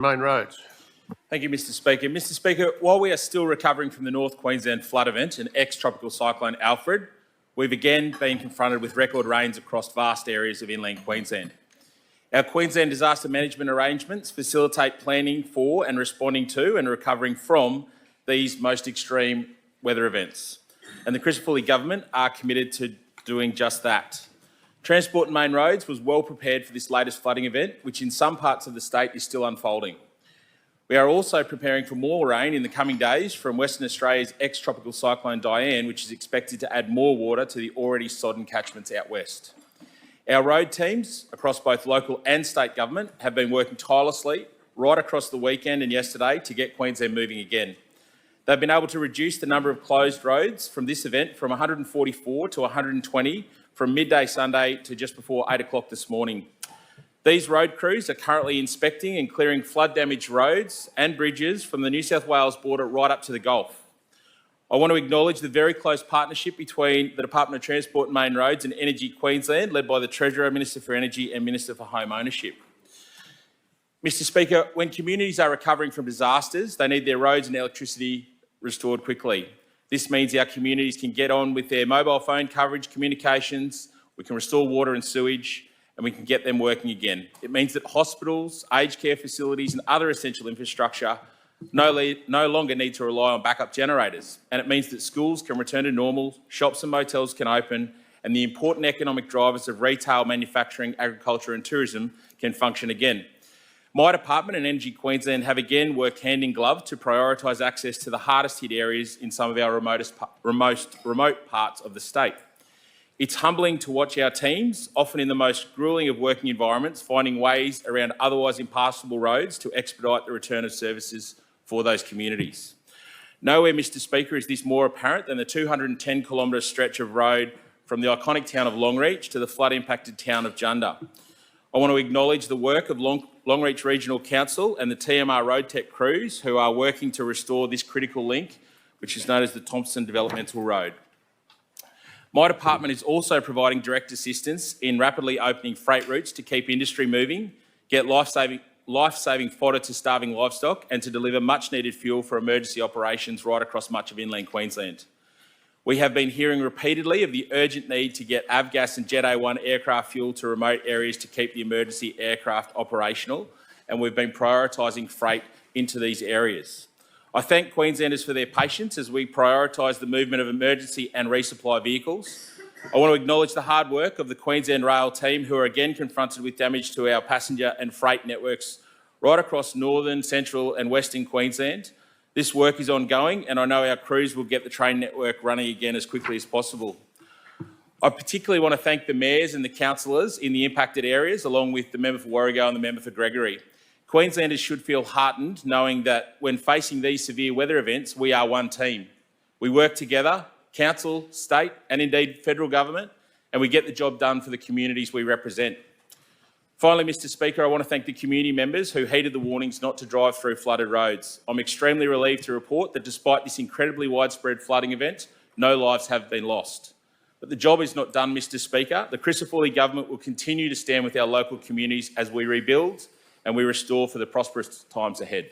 Main roads. Thank you, Mr Speaker. Mr Speaker, while we are still recovering from the North Queensland flood event and ex-tropical cyclone Alfred, we've again been confronted with record rains across vast areas of inland Queensland. Our Queensland disaster management arrangements facilitate planning for and responding to and recovering from these most extreme weather events. And the Christopher government are committed to doing just that. Transport and Main Roads was well prepared for this latest flooding event, which in some parts of the state is still unfolding. We are also preparing for more rain in the coming days from Western Australia's ex-tropical cyclone Diane, which is expected to add more water to the already sodden catchments out west. Our road teams across both local and state government have been working tirelessly right across the weekend and yesterday to get Queensland moving again. They've been able to reduce the number of closed roads from this event from 144 to 120 from midday Sunday to just before 8 o'clock this morning. These road crews are currently inspecting and clearing flood-damaged roads and bridges from the New South Wales border right up to the Gulf. I want to acknowledge the very close partnership between the Department of Transport and Main Roads and Energy Queensland, led by the Treasurer, Minister for Energy and Minister for Home Ownership. Mr Speaker, when communities are recovering from disasters, they need their roads and electricity restored quickly. This means our communities can get on with their mobile phone coverage, communications, we can restore water and sewage, and we can get them working again. It means that hospitals, aged care facilities and other essential infrastructure no longer need to rely on backup generators. And it means that schools can return to normal, shops and motels can open, and the important economic drivers of retail, manufacturing, agriculture and tourism can function again. My department and Energy Queensland have again worked hand in glove to prioritise access to the hardest hit areas in some of our remote parts of the state. It's humbling to watch our teams, often in the most gruelling of working environments, finding ways around otherwise impassable roads to expedite the return of services for those communities. Nowhere, Mr Speaker, is this more apparent than the 210-kilometre stretch of road from the iconic town of Longreach to the flood-impacted town of Junda. I want to acknowledge the work of Longreach Regional Council and the TMR Road Tech crews who are working to restore this critical link, which is known as the Thompson Developmental Road. My department is also providing direct assistance in rapidly opening freight routes to keep industry moving, get life-saving fodder to starving livestock and to deliver much-needed fuel for emergency operations right across much of inland Queensland. We have been hearing repeatedly of the urgent need to get Avgas and Jet A1 aircraft fuel to remote areas to keep the emergency aircraft operational, and we've been prioritising freight into these areas. I thank Queenslanders for their patience as we prioritise the movement of emergency and resupply vehicles. I want to acknowledge the hard work of the Queensland Rail team who are again confronted with damage to our passenger and freight networks right across northern, central and western Queensland. This work is ongoing and I know our crews will get the train network running again as quickly as possible. I particularly want to thank the mayors and the councillors in the impacted areas, along with the member for Warrego and the member for Gregory. Queenslanders should feel heartened knowing that when facing these severe weather events, we are one team. We work together, council, state and indeed federal government, and we get the job done for the communities we represent. Finally, Mr Speaker, I want to thank the community members who heeded the warnings not to drive through flooded roads. I'm extremely relieved to report that despite this incredibly widespread flooding event, no lives have been lost. But the job is not done, Mr Speaker. The Christopher government will continue to stand with our local communities as we rebuild and we restore for the prosperous times ahead.